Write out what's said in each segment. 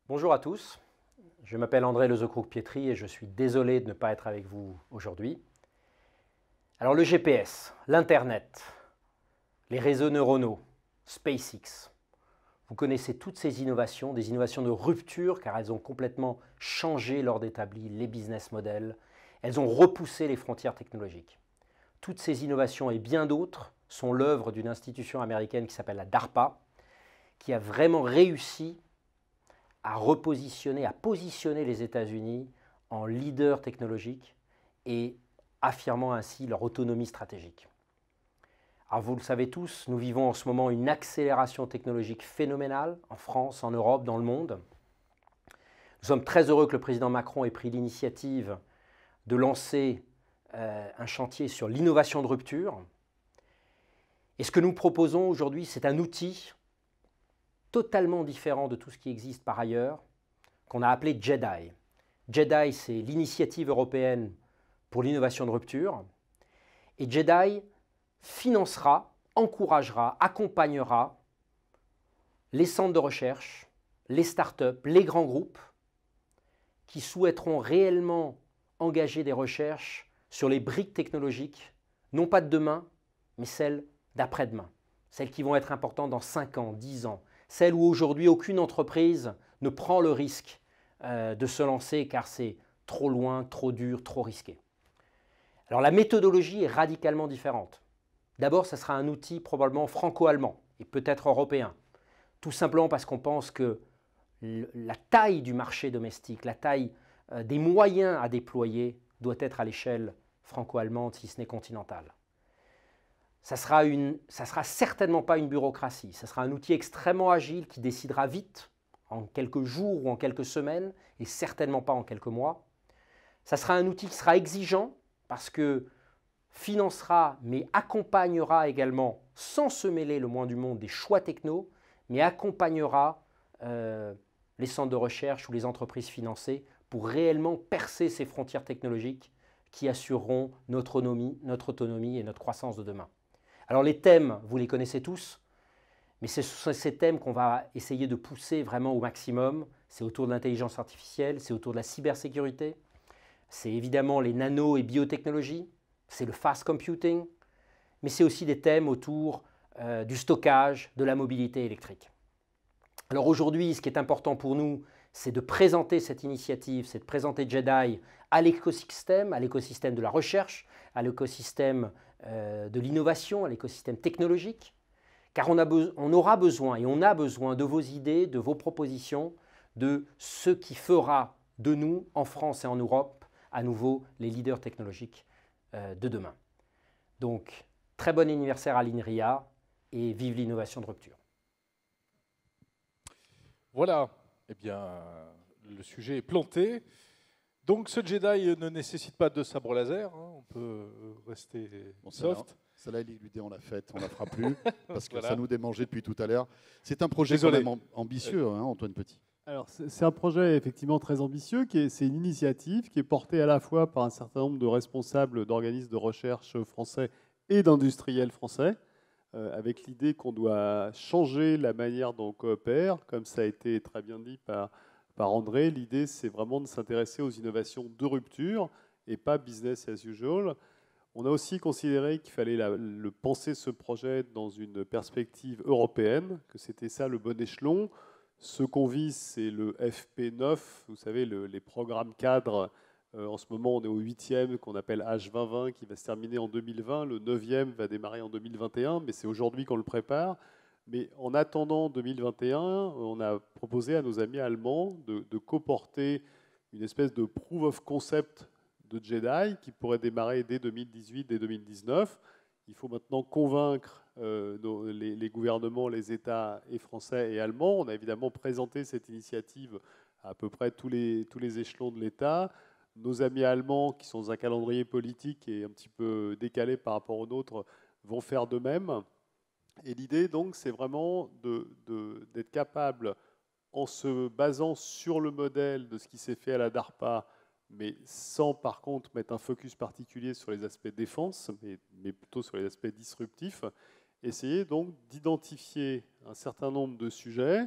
Bonjour à tous, je m'appelle André Lezocroc-Pietri et je suis désolé de ne pas être avec vous aujourd'hui. Alors le GPS, l'Internet, les réseaux neuronaux, SpaceX, vous connaissez toutes ces innovations, des innovations de rupture car elles ont complètement changé l'ordre établi, les business models, elles ont repoussé les frontières technologiques. Toutes ces innovations et bien d'autres sont l'œuvre d'une institution américaine qui s'appelle la DARPA, qui a vraiment réussi à repositionner, à positionner les États-Unis en leader technologique et affirmant ainsi leur autonomie stratégique. Alors vous le savez tous, nous vivons en ce moment une accélération technologique phénoménale en France, en Europe, dans le monde. Nous sommes très heureux que le président Macron ait pris l'initiative de lancer un chantier sur l'innovation de rupture. Et ce que nous proposons aujourd'hui, c'est un outil totalement différent de tout ce qui existe par ailleurs, qu'on a appelé JEDI. JEDI, c'est l'initiative européenne pour l'innovation de rupture. Et JEDI financera, encouragera, accompagnera les centres de recherche, les startups, les grands groupes qui souhaiteront réellement engager des recherches sur les briques technologiques, non pas de demain, mais celles d'après-demain. Celles qui vont être importantes dans 5 ans, 10 ans. Celles où aujourd'hui aucune entreprise ne prend le risque de se lancer car c'est trop loin, trop dur, trop risqué. Alors la méthodologie est radicalement différente. D'abord, ce sera un outil probablement franco-allemand et peut-être européen. Tout simplement parce qu'on pense que la taille du marché domestique, la taille des moyens à déployer doit être à l'échelle franco-allemande, si ce n'est continentale. Ça sera certainement pas une bureaucratie, ça sera un outil extrêmement agile qui décidera vite, en quelques jours ou en quelques semaines, et certainement pas en quelques mois. Ça sera un outil qui sera exigeant parce que financera mais accompagnera également, sans se mêler le moins du monde des choix techno, mais accompagnera les centres de recherche ou les entreprises financées pour réellement percer ces frontières technologiques qui assureront notre autonomie et notre croissance de demain. Alors les thèmes, vous les connaissez tous, mais ce sont ces thèmes qu'on va essayer de pousser vraiment au maximum. C'est autour de l'intelligence artificielle, c'est autour de la cybersécurité, c'est évidemment les nano et biotechnologies, c'est le fast computing, mais c'est aussi des thèmes autour du stockage, de la mobilité électrique. Alors aujourd'hui, ce qui est important pour nous, c'est de présenter cette initiative, c'est de présenter JEDI à l'écosystème de la recherche, à l'écosystème de l'innovation, à l'écosystème technologique, car on aura besoin et on a besoin de vos idées, de vos propositions, de ce qui fera de nous, en France et en Europe, à nouveau les leaders technologiques de demain. Donc, très bon anniversaire à l'INRIA et vive l'innovation de rupture. Voilà, eh bien, le sujet est planté. Donc ce Jedi ne nécessite pas de sabre laser, hein, on peut rester soft. Celle-là, l'idée, on l'a faite, on ne la fera plus, parce que Voilà. ça nous démangeait depuis tout à l'heure. C'est un projet quand même ambitieux, hein, Antoine Petit. Alors, c'est un projet effectivement très ambitieux, c'est une initiative qui est portée à la fois par un certain nombre de responsables d'organismes de recherche français et d'industriels français, avec l'idée qu'on doit changer la manière dont on coopère, comme ça a été très bien dit par André. L'idée, c'est vraiment de s'intéresser aux innovations de rupture et pas business as usual. On a aussi considéré qu'il fallait penser ce projet dans une perspective européenne, que c'était ça le bon échelon. Ce qu'on vise, c'est le FP9, vous savez, les programmes cadres. En ce moment, on est au 8e, qu'on appelle H2020, qui va se terminer en 2020. Le 9e va démarrer en 2021, mais c'est aujourd'hui qu'on le prépare. Mais en attendant 2021, on a proposé à nos amis allemands de coporter une espèce de proof of concept de JEDI qui pourrait démarrer dès 2018, dès 2019. Il faut maintenant convaincre les gouvernements, les États et français et allemands. On a évidemment présenté cette initiative à peu près tous les échelons de l'État. Nos amis allemands, qui sont dans un calendrier politique et un petit peu décalé par rapport au nôtre, vont faire de même. Et l'idée, donc, c'est vraiment d'être capable, en se basant sur le modèle de ce qui s'est fait à la DARPA, mais sans par contre mettre un focus particulier sur les aspects défense, mais plutôt sur les aspects disruptifs, essayer donc d'identifier un certain nombre de sujets,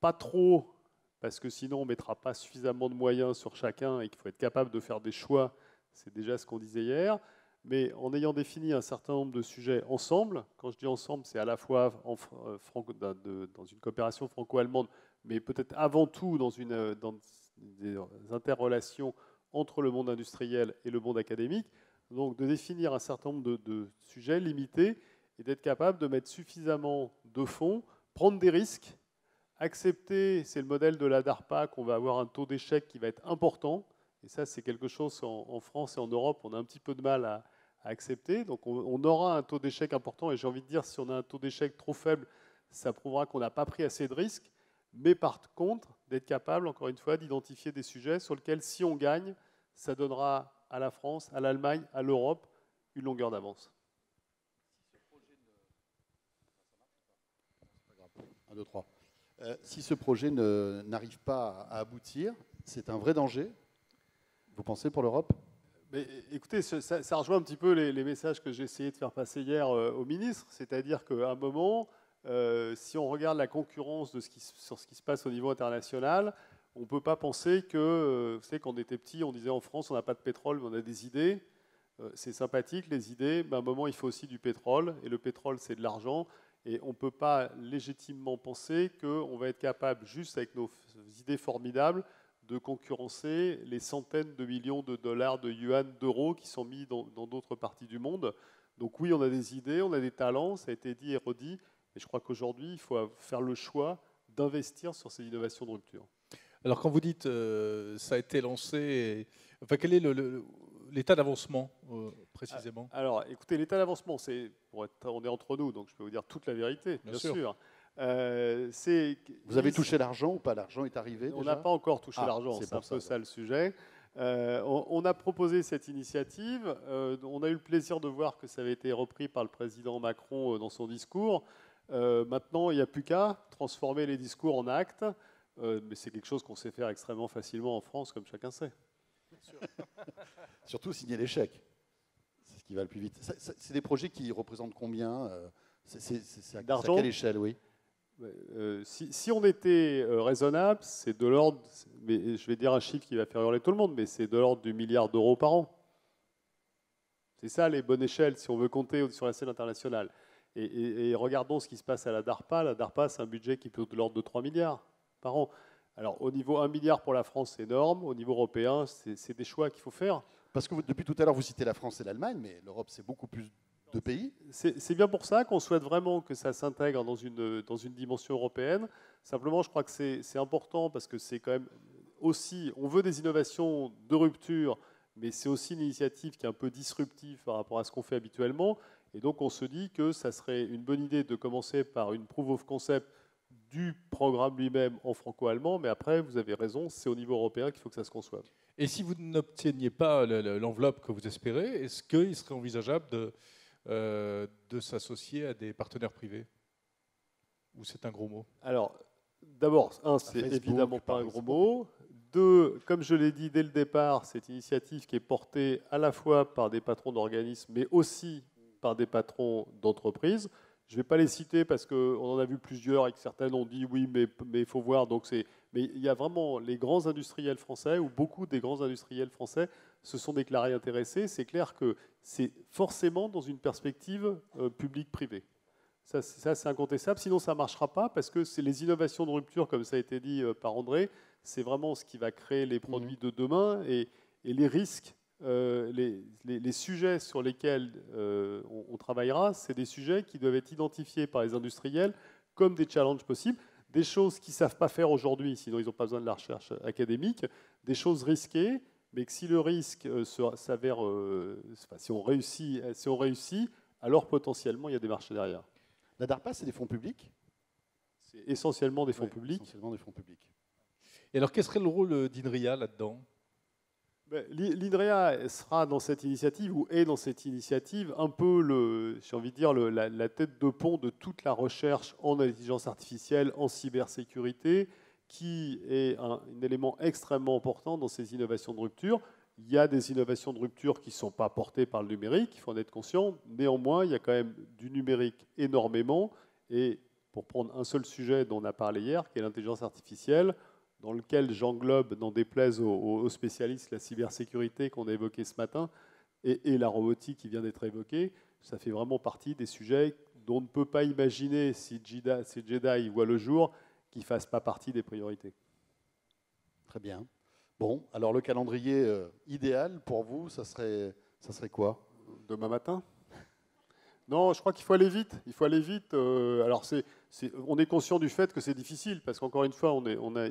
pas trop parce que sinon on ne mettra pas suffisamment de moyens sur chacun et qu'il faut être capable de faire des choix. C'est déjà ce qu'on disait hier. Mais en ayant défini un certain nombre de sujets ensemble, quand je dis ensemble, c'est à la fois dans une coopération franco-allemande, mais peut-être avant tout dans des interrelations entre le monde industriel et le monde académique. Donc de définir un certain nombre de sujets limités et d'être capable de mettre suffisamment de fonds, prendre des risques, accepter, c'est le modèle de la DARPA, qu'on va avoir un taux d'échec qui va être important. Et ça, c'est quelque chose en France et en Europe, on a un petit peu de mal à accepter. Donc on aura un taux d'échec important. Et j'ai envie de dire, si on a un taux d'échec trop faible, ça prouvera qu'on n'a pas pris assez de risques. Mais par contre, d'être capable, encore une fois, d'identifier des sujets sur lesquels, si on gagne, ça donnera à la France, à l'Allemagne, à l'Europe, une longueur d'avance. 1, 2, 3. Si ce projet n'arrive pas à aboutir, c'est un vrai danger, vous pensez, pour l'Europe ? Mais, écoutez, ça rejoint un petit peu les messages que j'ai essayé de faire passer hier au ministre, c'est-à-dire qu'à un moment, si on regarde la concurrence sur ce qui se passe au niveau international, on ne peut pas penser que, vous savez, quand on était petit, on disait en France, on n'a pas de pétrole, mais on a des idées. C'est sympathique, les idées, mais à un moment, il faut aussi du pétrole, et le pétrole, c'est de l'argent, et on ne peut pas légitimement penser qu'on va être capable, juste avec nos idées formidables, de concurrencer les centaines de millions de dollars, de yuan, d'euros qui sont mis dans d'autres parties du monde. Donc oui, on a des idées, on a des talents, ça a été dit et redit, et je crois qu'aujourd'hui, il faut faire le choix d'investir sur ces innovations de rupture. Alors quand vous dites ça a été lancé, enfin, quel est l'état d'avancement précisément ? Alors écoutez, l'état d'avancement, on est entre nous, donc je peux vous dire toute la vérité, bien sûr. Vous avez touché l'argent ou pas? L'argent est arrivé On n'a pas encore touché l'argent, c'est un peu ça le sujet. On a proposé cette initiative, on a eu le plaisir de voir que ça avait été repris par le président Macron dans son discours. Maintenant, il n'y a plus qu'à transformer les discours en actes, mais c'est quelque chose qu'on sait faire extrêmement facilement en France, comme chacun sait. Surtout signer l'échec, c'est ce qui va le plus vite. C'est des projets qui représentent combien? C'est à quelle échelle, oui? Si on était raisonnable, c'est de l'ordre, mais je vais dire un chiffre qui va faire hurler tout le monde, mais c'est de l'ordre du milliard d'euros par an. C'est ça les bonnes échelles si on veut compter sur la scène internationale. Et regardons ce qui se passe à la DARPA. La DARPA, c'est un budget qui peut de l'ordre de 3 milliards par an. Alors au niveau 1 milliard pour la France, c'est énorme. Au niveau européen, c'est des choix qu'il faut faire. Parce que depuis tout à l'heure, vous citez la France et l'Allemagne, mais l'Europe, c'est beaucoup plus de pays. C'est bien pour ça qu'on souhaite vraiment que ça s'intègre dans une dimension européenne. Simplement, je crois que c'est important parce que c'est quand même aussi, on veut des innovations de rupture, mais c'est aussi une initiative qui est un peu disruptive par rapport à ce qu'on fait habituellement. Et donc, on se dit que ça serait une bonne idée de commencer par une proof of concept du programme lui-même en franco-allemand, mais après, vous avez raison, c'est au niveau européen qu'il faut que ça se conçoive. Et si vous n'obteniez pas l'enveloppe que vous espérez, est-ce qu'il serait envisageable de s'associer à des partenaires privés? Ou c'est un gros mot? Alors, d'abord, c'est évidemment pas un gros mot. Deux, comme je l'ai dit dès le départ, cette initiative qui est portée à la fois par des patrons d'organismes, mais aussi par des patrons d'entreprises. Je ne vais pas les citer parce qu'on en a vu plusieurs et que certaines ont dit oui, mais il faut voir. Mais il y a vraiment les grands industriels français, ou beaucoup des grands industriels français se sont déclarés intéressés. C'est clair que c'est forcément dans une perspective publique-privée. Ça c'est incontestable. Sinon, ça ne marchera pas parce que c'est les innovations de rupture, comme ça a été dit par André, c'est vraiment ce qui va créer les produits de demain et les risques. Les sujets sur lesquels on travaillera, c'est des sujets qui doivent être identifiés par les industriels comme des challenges possibles, des choses qu'ils ne savent pas faire aujourd'hui, sinon ils n'ont pas besoin de la recherche académique, des choses risquées, mais que si le risque s'avère, si on réussit, alors potentiellement il y a des marchés derrière. La DARPA, c'est des fonds publics? C'est essentiellement des fonds publics. Essentiellement des fonds publics. Et alors, quel serait le rôle d'INRIA là-dedans? L'INRIA sera dans cette initiative, ou est dans cette initiative, un peu, j'ai envie de dire, la tête de pont de toute la recherche en intelligence artificielle, en cybersécurité, qui est un élément extrêmement important dans ces innovations de rupture. Il y a des innovations de rupture qui ne sont pas portées par le numérique, il faut en être conscient. Néanmoins, il y a quand même du numérique énormément. Et pour prendre un seul sujet dont on a parlé hier, qui est l'intelligence artificielle, dans lequel j'englobe, n'en déplaise aux spécialistes, la cybersécurité qu'on a évoquée ce matin et la robotique qui vient d'être évoquée. Ça fait vraiment partie des sujets dont on ne peut pas imaginer, si Jedi voit le jour, qu'ils ne fassent pas partie des priorités. Très bien. Bon, alors le calendrier idéal pour vous, ça serait quoi? Demain matin? Non, je crois qu'il faut aller vite. Il faut aller vite. Alors, on est conscient du fait que c'est difficile, parce qu'encore une fois,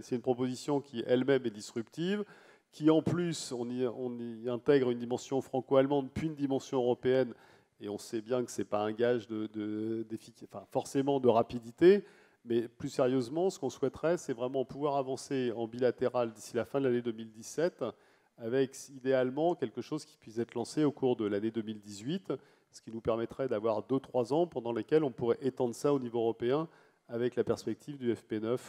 c'est une proposition qui elle-même est disruptive, qui en plus, on y intègre une dimension franco-allemande, puis une dimension européenne, et on sait bien que ce n'est pas un gage forcément de rapidité. Mais plus sérieusement, ce qu'on souhaiterait, c'est vraiment pouvoir avancer en bilatéral d'ici la fin de l'année 2017, avec idéalement quelque chose qui puisse être lancé au cours de l'année 2018, ce qui nous permettrait d'avoir 2-3 ans pendant lesquels on pourrait étendre ça au niveau européen avec la perspective du FP9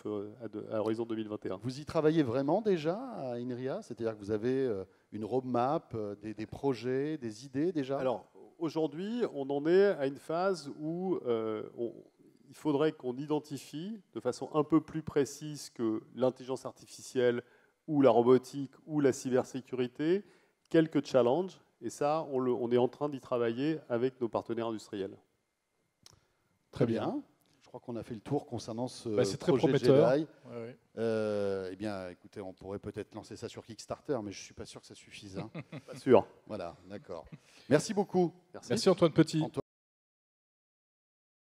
à horizon 2021. Vous y travaillez vraiment déjà à INRIA? C'est-à-dire que vous avez une roadmap, des projets, des idées déjà? Alors, aujourd'hui, on en est à une phase où il faudrait qu'on identifie de façon un peu plus précise que l'intelligence artificielle ou la robotique ou la cybersécurité, quelques challenges. Et ça, on est en train d'y travailler avec nos partenaires industriels. Très bien. Je crois qu'on a fait le tour concernant ce c'est très projet prometteur. Jedi. Ouais. Eh bien, écoutez, on pourrait peut-être lancer ça sur Kickstarter, mais je ne suis pas sûr que ça suffise. Hein. Pas sûr. Voilà, d'accord. Merci beaucoup. Merci Antoine Petit.